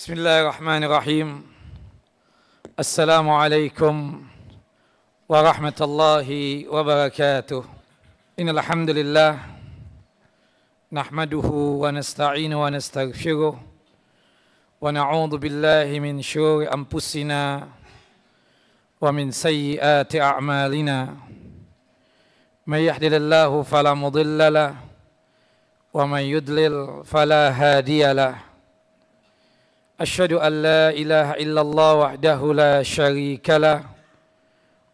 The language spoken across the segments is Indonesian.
Bismillahirrahmanirrahim. Assalamualaikum warahmatullahi wabarakatuh. Innal hamdalillah nahmaduhu wa nasta'inu wa nastaghfiruh wa na'udzu billahi min syururi anfusina wa min sayyiati a'malina. May yahdihillahu fala mudilla lahu wa may yudlil fala hadiya lahu. Asyhadu an la ilaha illallah wahdahu la syarika lah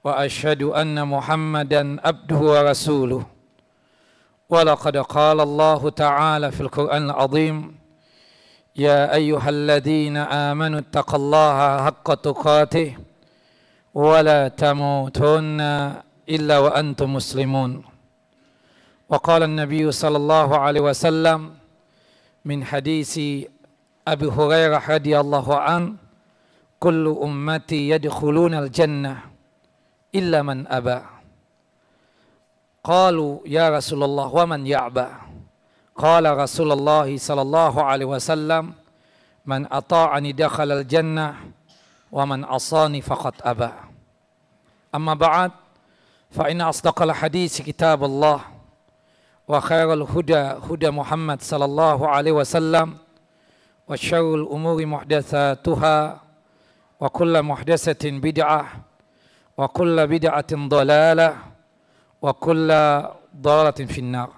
wa asyhadu anna Muhammadan abduhu wa rasuluh. Wa laqad qala Allah ta'ala fil Qur'anil 'azim, ya ayyuhalladzina amanu taqullaha haqqa tuqatih wa la tamutunna illa wa antum muslimun. Wa qala an-nabiy sallallahu alaihi wasallam min hadisi Abu Hurairah radhiyallahu an, kullu ummati yadkhuluna al-jannah illa man aba. Qalu ya Rasulullah wa man ya'ba? Qala Rasulullah sallallahu alaihi wasallam, man ata'ani dakhala al-jannah wa man asani faqad aba. Amma ba'd, fa inna asdaqal hadits kitabullah wa khairal huda huda Muhammad sallallahu alaihi wasallam wa syarrul umuri muhdatsatuha wa kullu muhdatsatin bid'ah wa kullu bid'atin dhalalah wa kullu dhalalatin finnar.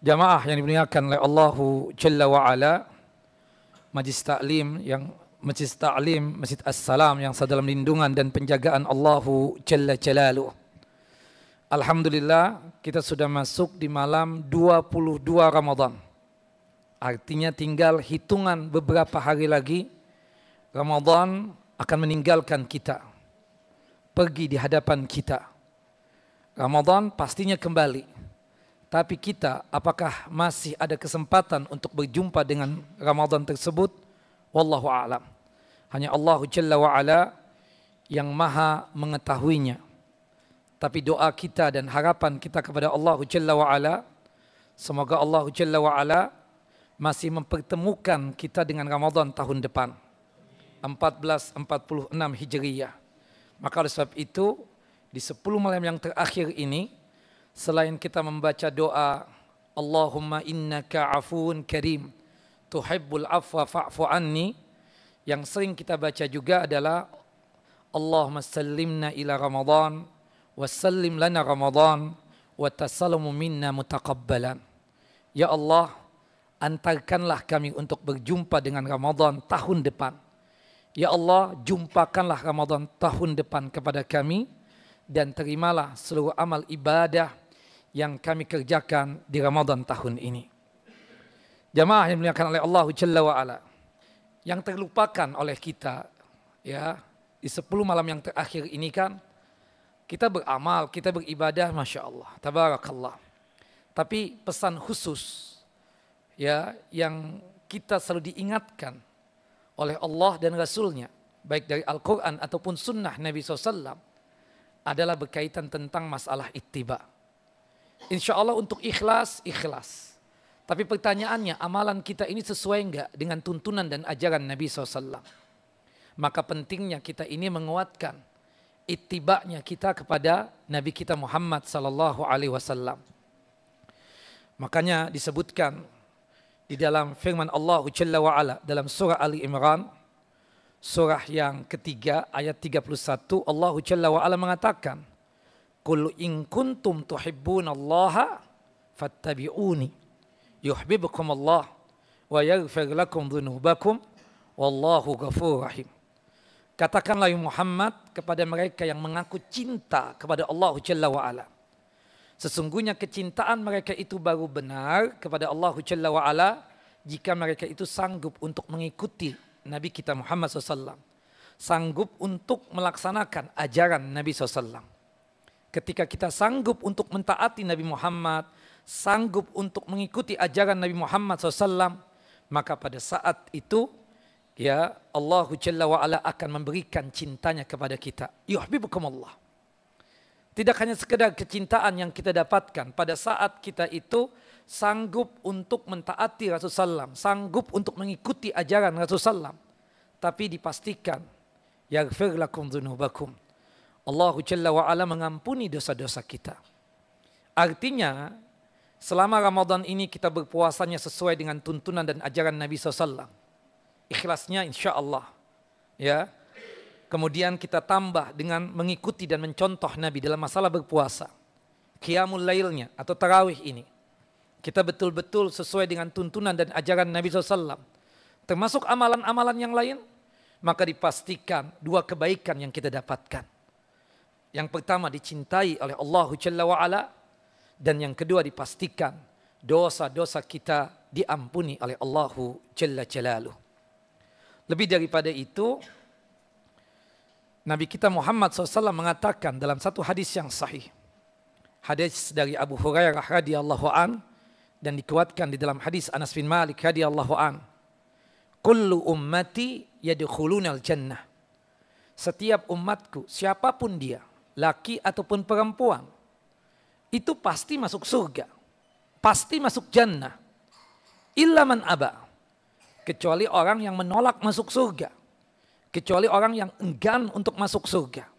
Jamaah yang dimuliakan oleh Allah Jalla wa Ala, Majlis Ta'lim Masjid As-Salam yang sedalam lindungan dan penjagaan Allah Jalla Jalaluh. Alhamdulillah, kita sudah masuk di malam 22 Ramadan. Artinya tinggal hitungan beberapa hari lagi Ramadan akan meninggalkan kita, pergi di hadapan kita. Ramadan pastinya kembali, tapi kita apakah masih ada kesempatan untuk berjumpa dengan Ramadan tersebut? Wallahu a'lam. Hanya Allah Jalla wa Ala yang maha mengetahuinya. Tapi doa kita dan harapan kita kepada Allah Jalla wa Ala, semoga Allah Jalla wa Ala masih mempertemukan kita dengan Ramadan tahun depan 1446 Hijriyah. Maka oleh sebab itu di 10 malam yang terakhir ini, selain kita membaca doa Allahumma innaka afuun karim tuhibbul afwa fa'fu anni, yang sering kita baca juga adalah Allahumma sallimna ila Ramadan wa sallim lana Ramadan wa tasallamu minna mutaqabbalan. Ya Allah, antarkanlah kami untuk berjumpa dengan Ramadan tahun depan. Ya Allah, jumpakanlah Ramadan tahun depan kepada kami dan terimalah seluruh amal ibadah yang kami kerjakan di Ramadan tahun ini. Jamaah yang dimuliakan oleh Allah Jalla wa Ala, yang terlupakan oleh kita ya di 10 malam yang terakhir ini kan kita beramal, kita beribadah, Masya Allah, tabarakallah. Tapi pesan khusus ya yang kita selalu diingatkan oleh Allah dan Rasulnya, baik dari Al-Quran ataupun sunnah Nabi SAW, adalah berkaitan tentang masalah ittiba. Insya Allah untuk ikhlas. Tapi pertanyaannya, amalan kita ini sesuai enggak dengan tuntunan dan ajaran Nabi SAW? Maka pentingnya kita ini menguatkan ittibanya kita kepada Nabi kita Muhammad SAW. Makanya disebutkan di dalam firman Allah Jalla wa Ala dalam surah Ali Imran, surah yang ketiga ayat 31, Allah Jalla wa Ala mengatakan, qul in kuntum tuhibbunallaha fattabi'uni yuhibbukum Allah wa yaghfir lakum dhunubakum wallahu ghafurur rahim. Katakanlah ya Muhammad kepada mereka yang mengaku cinta kepada Allah Jalla wa Ala, sesungguhnya kecintaan mereka itu baru benar kepada Allah Jalla wa Ala jika mereka itu sanggup untuk mengikuti Nabi kita Muhammad SAW. Sanggup untuk melaksanakan ajaran Nabi SAW. Ketika kita sanggup untuk mentaati Nabi Muhammad, sanggup untuk mengikuti ajaran Nabi Muhammad SAW, maka pada saat itu ya Allah Jalla wa Ala akan memberikan cintanya kepada kita. Yuhibbukum Allah. Tidak hanya sekedar kecintaan yang kita dapatkan pada saat kita itu sanggup untuk mentaati Rasulullah SAW, sanggup untuk mengikuti ajaran Rasulullah SAW. Tapi dipastikan, yaghfir lakum dzunubakum. Allah Jalla wa'ala mengampuni dosa-dosa kita. Artinya, selama Ramadan ini kita berpuasanya sesuai dengan tuntunan dan ajaran Nabi SAW. Ikhlasnya insya Allah. Ya. Kemudian kita tambah dengan mengikuti dan mencontoh Nabi dalam masalah berpuasa. Qiyamul lailnya atau tarawih ini. Kita betul-betul sesuai dengan tuntunan dan ajaran Nabi SAW. Termasuk amalan-amalan yang lain. Maka dipastikan dua kebaikan yang kita dapatkan. Yang pertama dicintai oleh Allah Jalla wa'ala. Dan yang kedua dipastikan dosa-dosa kita diampuni oleh Allah Jalla Jalaluh. Lebih daripada itu, Nabi kita Muhammad SAW mengatakan dalam satu hadis yang sahih. Hadis dari Abu Hurairah radhiyallahu an dan dikuatkan di dalam hadis Anas bin Malik radhiyallahu an. Kullu ummati yadkhulunal jannah. Setiap umatku, siapapun dia, laki ataupun perempuan, itu pasti masuk surga. Pasti masuk jannah. Illa man aba. Kecuali orang yang menolak masuk surga. Kecuali orang yang enggan untuk masuk surga.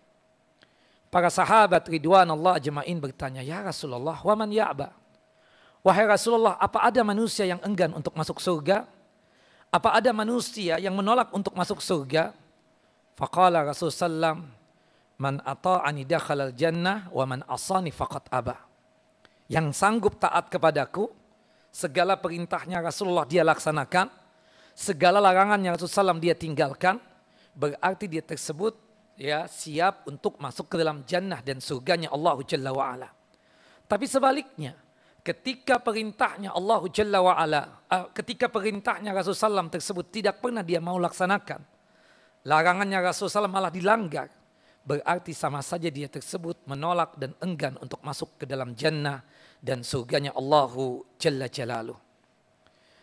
Para sahabat ridwanullah ajma'in bertanya, ya Rasulullah, wa man ya'ba? Wahai Rasulullah, apa ada manusia yang enggan untuk masuk surga? Apa ada manusia yang menolak untuk masuk surga? Faqala Rasulullah SAW, man ata'ani dakhalal jannah wa man asani faqad aba. Yang sanggup taat kepadaku, segala perintahnya Rasulullah dia laksanakan, segala larangannya Rasulullah SAW dia tinggalkan, berarti dia tersebut ya siap untuk masuk ke dalam jannah dan surganya Allah Jalla wa'ala. Tapi sebaliknya, ketika perintahnya Allah Jalla wa'ala, ketika perintahnya Rasulullah SAW tersebut tidak pernah dia mau laksanakan, larangannya Rasulullah SAW malah dilanggar, berarti sama saja dia tersebut menolak dan enggan untuk masuk ke dalam jannah dan surganya Allah Jalla Jalaluh.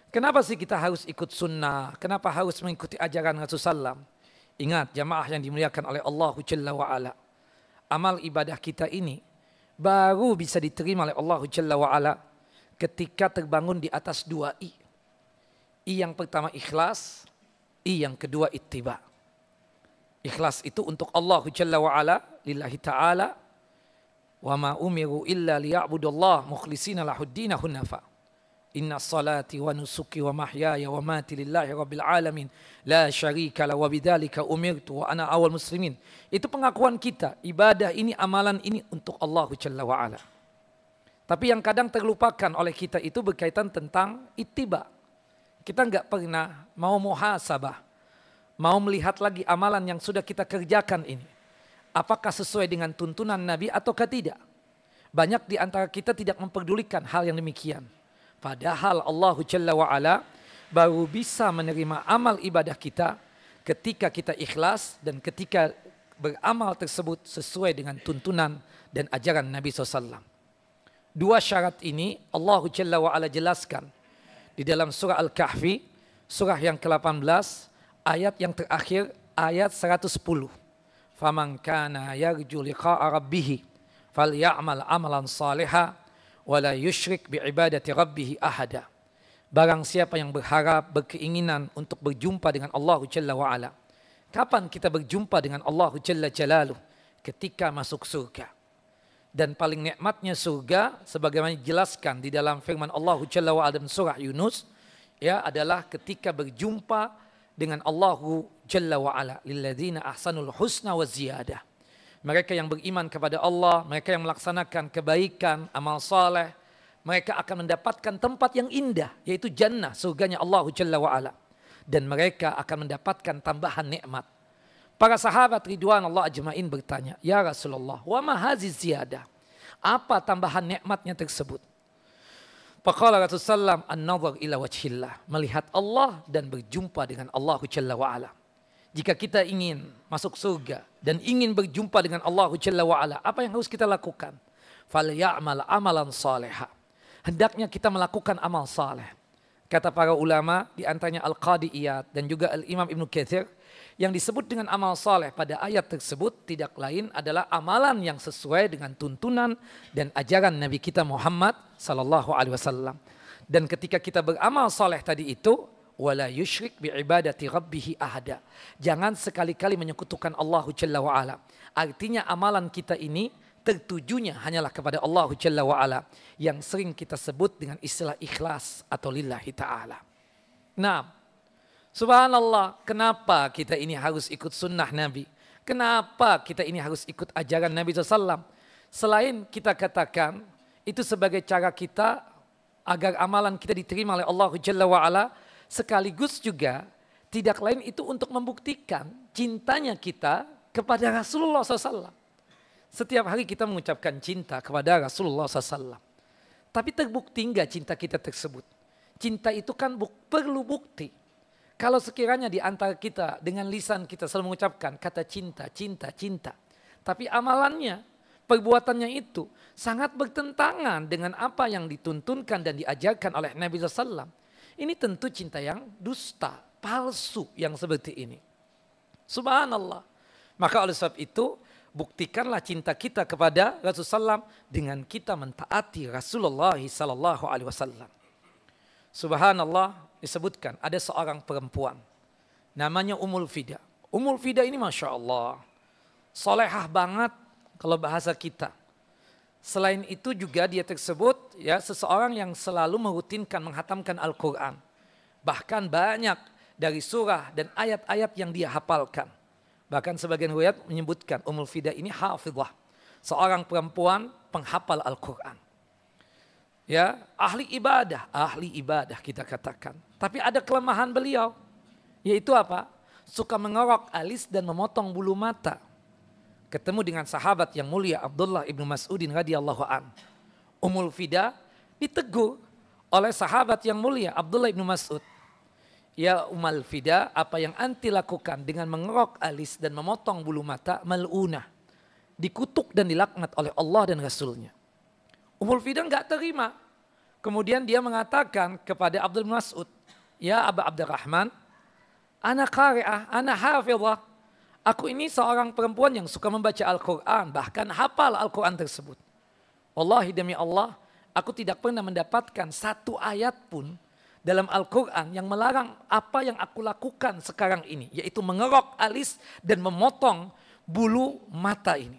Kenapa sih kita harus ikut sunnah? Kenapa harus mengikuti ajaran Rasulullah SAW? Ingat jamaah yang dimuliakan oleh Allah Jalla wa'ala. Amal ibadah kita ini baru bisa diterima oleh Allah Jalla wa'ala ketika terbangun di atas dua I. I yang pertama ikhlas, I yang kedua ittiba. Ikhlas itu untuk Allah Jalla wa'ala, lillahi ta'ala. Wa ma umiru illa liya'budullah mukhlishina lahuddina hunafa. Inna salati wa nusuki wa mahyaya wa mati lillahi rabbil alamin. La syarika la wa bidzalika umirtu wa ana awal muslimin. Itu pengakuan kita. Ibadah ini, amalan ini untuk Allah Jalla wa'ala. Tapi yang kadang terlupakan oleh kita itu berkaitan tentang ittiba. Kita enggak pernah mau muhasabah. Mau melihat lagi amalan yang sudah kita kerjakan ini. Apakah sesuai dengan tuntunan Nabi ataukah tidak? Banyak di antara kita tidak memperdulikan hal yang demikian. Padahal Allah Jalla wa'ala baru bisa menerima amal ibadah kita ketika kita ikhlas dan ketika beramal tersebut sesuai dengan tuntunan dan ajaran Nabi SAW. Dua syarat ini Allah Jalla wa'ala jelaskan di dalam surah Al-Kahfi, surah yang ke-18, ayat yang terakhir, ayat 110. Faman kana yarju liqa'a rabbih falya'mal amalan salihah wala yusyrik bi'ibadati rabbih ahada. Barang siapa yang berharap, berkeinginan untuk berjumpa dengan Allah Jalla wa'ala. Kapan kita berjumpa dengan Allah Jalla Jalaluh? Ketika masuk surga. Dan paling nikmatnya surga, sebagaimana dijelaskan di dalam firman Allah Jalla wa'ala dalam surah Yunus, ya, adalah ketika berjumpa dengan Allah Jalla wa'ala. Lilladzina ahsanul husna wa ziyadah. Mereka yang beriman kepada Allah, mereka yang melaksanakan kebaikan, amal saleh, mereka akan mendapatkan tempat yang indah, yaitu jannah, surganya Allah Jalla wa'ala. Dan mereka akan mendapatkan tambahan nikmat. Para sahabat ridwan Allah ajma'in bertanya, ya Rasulullah, wa ma hazihi ziyadah? Apa tambahan nikmatnya tersebut? Faqala Rasulullah SAW, an-nazar ila wajhillah, melihat Allah dan berjumpa dengan Allah Jalla wa'ala. Jika kita ingin masuk surga dan ingin berjumpa dengan Allah Jalla wa'ala, apa yang harus kita lakukan? Falya'mal amalan salihah. Hendaknya kita melakukan amal saleh. Kata para ulama, di antaranya Al-Qadi Iyad dan juga Al-Imam Ibn Katsir, yang disebut dengan amal saleh pada ayat tersebut tidak lain adalah amalan yang sesuai dengan tuntunan dan ajaran Nabi kita Muhammad sallallahu alaihi wasallam. Dan ketika kita beramal soleh tadi itu, wala yusyrik bi'ibadati rabbih ahada. Jangan sekali-kali menyekutukan Allah Jalla wa'ala. Artinya amalan kita ini tertujunya hanyalah kepada Allah Jalla wa'ala. Yang sering kita sebut dengan istilah ikhlas atau lillahi ta'ala. Nah, subhanallah, kenapa kita ini harus ikut sunnah Nabi? Kenapa kita ini harus ikut ajaran Nabi SAW? Selain kita katakan, itu sebagai cara kita agar amalan kita diterima oleh Allah Jalla wa'ala, sekaligus juga tidak lain itu untuk membuktikan cintanya kita kepada Rasulullah SAW. Setiap hari kita mengucapkan cinta kepada Rasulullah SAW. Tapi terbukti enggak cinta kita tersebut? Cinta itu kan perlu bukti. Kalau sekiranya di antara kita dengan lisan kita selalu mengucapkan kata cinta, cinta, cinta. Tapi amalannya, perbuatannya itu sangat bertentangan dengan apa yang dituntunkan dan diajarkan oleh Nabi SAW. Ini tentu cinta yang dusta, palsu yang seperti ini. Subhanallah. Maka oleh sebab itu, buktikanlah cinta kita kepada Rasulullah SAW dengan kita mentaati Rasulullah SAW. Subhanallah, disebutkan ada seorang perempuan namanya Ummul Fida. Ummul Fida ini Masya Allah, solehah banget kalau bahasa kita. Selain itu juga dia tersebut ya seseorang yang selalu merutinkan menghatamkan Al-Quran. Bahkan banyak dari surah dan ayat-ayat yang dia hafalkan. Bahkan sebagian riwayat menyebutkan Ummul Fida ini hafizah, seorang perempuan penghafal Al-Quran. Ya, ahli ibadah kita katakan. Tapi ada kelemahan beliau, yaitu apa? Suka mengorok alis dan memotong bulu mata. Ketemu dengan sahabat yang mulia Abdullah ibnu Mas'udin radhiyallahu an. Ummul Fida ditegur oleh sahabat yang mulia Abdullah ibnu Mas'ud. Ya Ummul Fida, apa yang anti lakukan dengan mengorok alis dan memotong bulu mata, mal'unah. Dikutuk dan dilaknat oleh Allah dan Rasulnya. Ummul Fida enggak terima. Kemudian dia mengatakan kepada Abdul Mas'ud, ya Aba Abdurrahman, ana qari'ah, ana hafizah. Aku ini seorang perempuan yang suka membaca Al-Quran, bahkan hafal Al-Quran tersebut. Wallahi demi Allah, aku tidak pernah mendapatkan satu ayat pun dalam Al-Quran yang melarang apa yang aku lakukan sekarang ini, yaitu mengerok alis dan memotong bulu mata ini.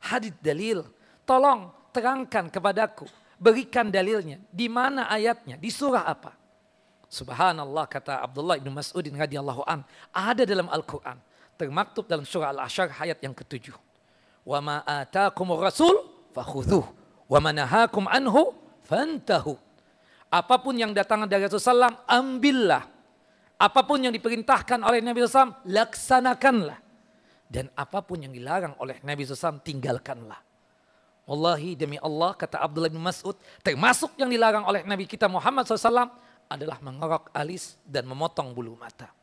Hadits dalil, tolong terangkan kepadaku, berikan dalilnya, di mana ayatnya, di surah apa? Subhanallah, kata Abdullah ibn Mas'udin radhiyallahu an, ada dalam Al-Quran, termaktub dalam surah Al-Asyr ayat yang ke-7. Wa ma ataakumur rasul fakhudhuh wa ma nahakum anhu fantahu. Apapun yang datang dari Rasulullah SAW, ambillah. Apapun yang diperintahkan oleh Nabi SAW, laksanakanlah. Dan apapun yang dilarang oleh Nabi SAW, tinggalkanlah. Wallahi demi Allah, kata Abdullah bin Mas'ud, termasuk yang dilarang oleh Nabi kita Muhammad SAW adalah mengorok alis dan memotong bulu mata.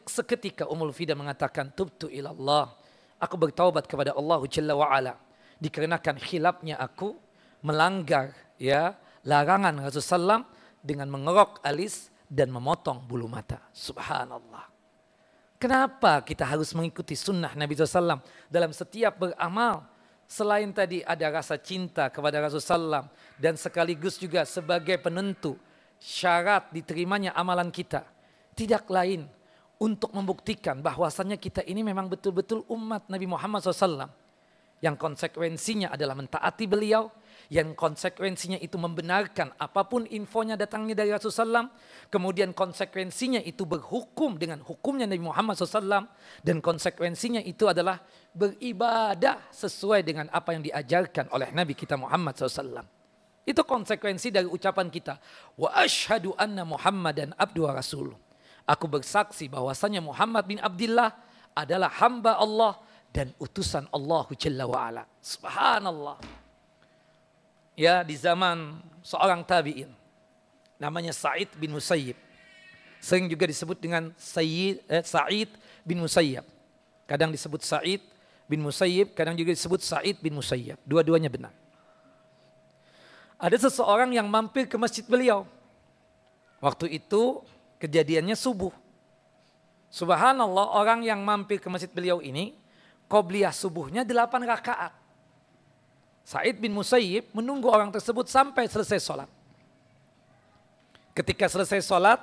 Seketika Ummul Fida mengatakan, tubtu ilallah, aku bertaubat kepada Allah Jalla wa'ala, dikarenakan khilafnya aku melanggar ya larangan Rasulullah SAW dengan mengorok alis dan memotong bulu mata. Subhanallah. Kenapa kita harus mengikuti sunnah Nabi SAW dalam setiap beramal? Selain tadi ada rasa cinta kepada Rasulullah SAW dan sekaligus juga sebagai penentu syarat diterimanya amalan kita. Tidak lain untuk membuktikan bahwasannya kita ini memang betul-betul umat Nabi Muhammad SAW. Yang konsekuensinya adalah mentaati beliau. Yang konsekuensinya itu membenarkan apapun infonya datangnya dari Rasulullah SAW. Kemudian konsekuensinya itu berhukum dengan hukumnya Nabi Muhammad SAW. Dan konsekuensinya itu adalah beribadah sesuai dengan apa yang diajarkan oleh Nabi kita Muhammad SAW. Itu konsekuensi dari ucapan kita. Wa ashhadu anna Muhammadan abdu wa rasuluh. Aku bersaksi bahwasanya Muhammad bin Abdullah adalah hamba Allah dan utusan Allah Jalla wa'ala. Subhanallah. Ya, di zaman seorang tabi'in namanya Sa'id bin Musayyib. Sering juga disebut dengan Sa'id bin Musayyib. Kadang disebut Sa'id bin Musayyib, kadang juga disebut Sa'id bin Musayyib. Dua-duanya benar. Ada seseorang yang mampir ke masjid beliau. Waktu itu kejadiannya subuh. Subhanallah, orang yang mampir ke masjid beliau ini, qobliyah subuhnya 8 rakaat. Sa'id bin Musayyib menunggu orang tersebut sampai selesai sholat. Ketika selesai sholat,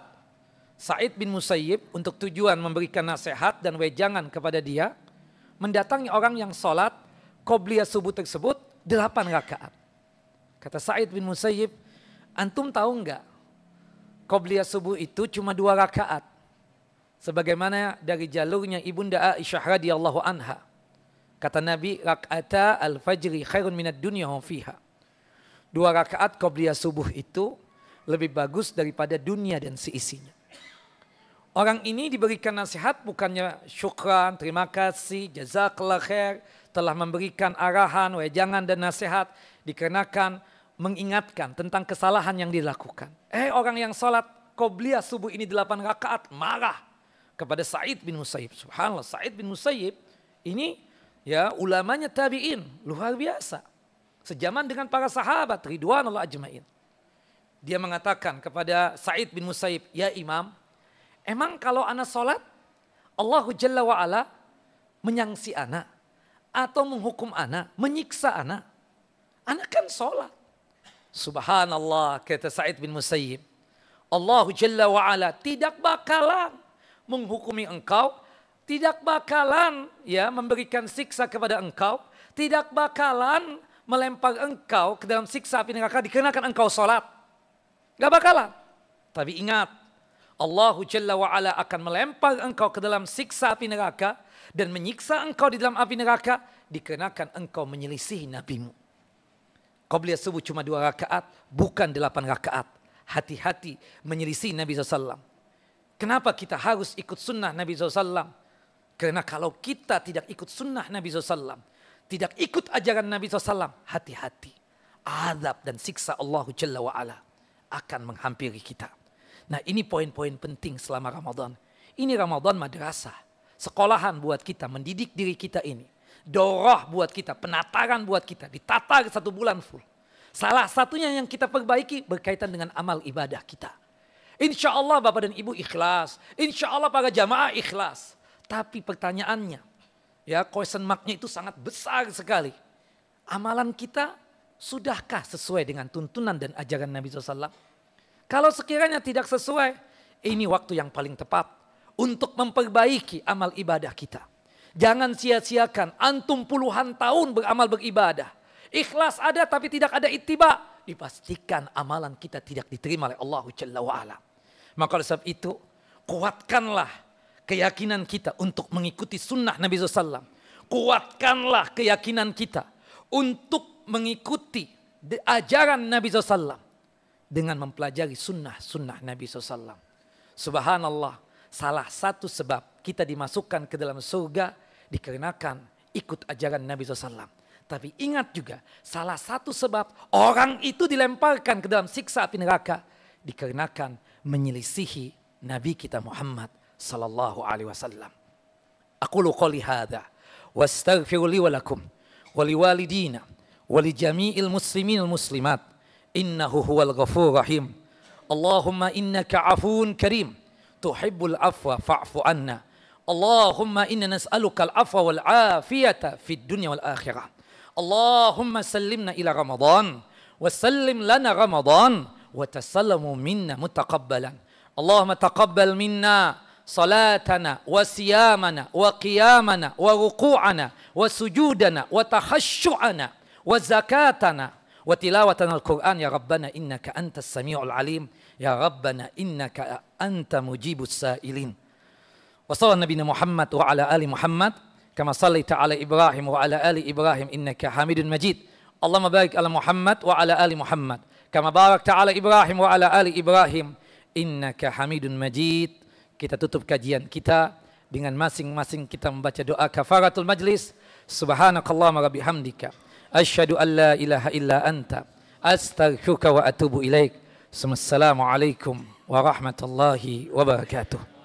Sa'id bin Musayyib untuk tujuan memberikan nasihat dan wejangan kepada dia, mendatangi orang yang sholat qobliyah subuh tersebut 8 rakaat. Kata Sa'id bin Musayyib, antum tahu enggak, qobliyah subuh itu cuma 2 rakaat. Sebagaimana dari jalurnya Ibunda Aisyah radhiyallahu anha. Kata Nabi, rak'ata al-fajri khairun minad dunya wa fiha. 2 rakaat qobliyah subuh itu lebih bagus daripada dunia dan seisinya. Orang ini diberikan nasihat bukannya syukran, terima kasih, jazakallah khair, telah memberikan arahan, wejangan dan nasihat, dikarenakan mengingatkan tentang kesalahan yang dilakukan. Orang yang sholat qobliyah subuh ini 8 rakaat marah kepada Sa'id bin Musayyib. Subhanallah, Sa'id bin Musayyib ini ya ulamanya tabi'in, luar biasa. Sejaman dengan para sahabat ridwanullah ajmain. Dia mengatakan kepada Sa'id bin Musayyib, ya imam, emang kalau ana sholat, Allahu Jalla wa'ala menyangsi ana atau menghukum ana, menyiksa ana? Ana kan sholat. Subhanallah, kata Sa'id bin Musayyib, Allahu Jalla wa'ala tidak bakalan menghukumi engkau, tidak bakalan ya memberikan siksa kepada engkau, tidak bakalan melempar engkau ke dalam siksa api neraka dikarenakan engkau sholat. Gak bakalan. Tapi ingat, Allahu Jalla wa'ala akan melempar engkau ke dalam siksa api neraka dan menyiksa engkau di dalam api neraka dikarenakan engkau menyelisihi nabimu. Qobliyah subuh cuma 2 rakaat, bukan 8 rakaat. Hati-hati menyelisihi Nabi SAW. Kenapa kita harus ikut sunnah Nabi SAW? Karena kalau kita tidak ikut sunnah Nabi SAW, tidak ikut ajaran Nabi SAW, hati-hati. Azab dan siksa Allahu Jalla wa'ala akan menghampiri kita. Nah, ini poin-poin penting selama Ramadan. Ini Ramadan madrasah. Sekolahan buat kita, mendidik diri kita ini. Daurah buat kita, penataran buat kita. Ditatar 1 bulan full. Salah satunya yang kita perbaiki berkaitan dengan amal ibadah kita. Insya Allah Bapak dan Ibu ikhlas. Insya Allah para jamaah ikhlas. Tapi pertanyaannya, ya question mark-nya itu sangat besar sekali. Amalan kita sudahkah sesuai dengan tuntunan dan ajaran Nabi SAW? Kalau sekiranya tidak sesuai, ini waktu yang paling tepat untuk memperbaiki amal ibadah kita. Jangan sia-siakan, antum puluhan tahun beramal beribadah. Ikhlas ada tapi tidak ada ittiba. Dipastikan amalan kita tidak diterima oleh Allah Jalla wa'ala. Maka oleh sebab itu, kuatkanlah keyakinan kita untuk mengikuti sunnah Nabi SAW. Kuatkanlah keyakinan kita untuk mengikuti ajaran Nabi SAW dengan mempelajari sunnah Nabi SAW. Subhanallah, salah satu sebab kita dimasukkan ke dalam surga dikarenakan ikut ajaran Nabi SAW. Tapi ingat juga, salah satu sebab orang itu dilemparkan ke dalam siksa api neraka dikarenakan menyelisihi Nabi kita Muhammad sallallahu alaihi wasallam. Aqulu qouli hadza wastaghfiru li wa lakum wa liwalidina ولجميع المسلمين والمسلمات إنه هو الغفور الرحيم اللهم إنك عفو كريم تحب العفو فاعف عنا اللهم إنا نسألك العفو والعافية في الدنيا والآخرة اللهم سلمنا إلى رمضان وسلم لنا رمضان وتسلم منا متقبلا اللهم تقبل منا صلاتنا وصيامنا وقيامنا وركوعنا وسجودنا وتخشعنا وزكاتنا وتلاوتنا القرآن يا ربنا إنك أنت السميع العليم يا ربنا إنك أنت مجيب السائلين وصلى نبينا محمد وعلى آل محمد كما صليت على إبراهيم وعلى آل إبراهيم إنك حميد مجيد اللهم بارك على محمد وعلى آل محمد كما باركت على إبراهيم وعلى آل إبراهيم إنك حميد مجيد. Kita tutup kajian kita dengan masing-masing kita membaca doa kafaratul majlis. Subhanakallahumma wa bihamdika asyhadu an la ilaha illa anta astaghfiruka wa atubu ilaik. Assalamualaikum warahmatullahi wabarakatuh.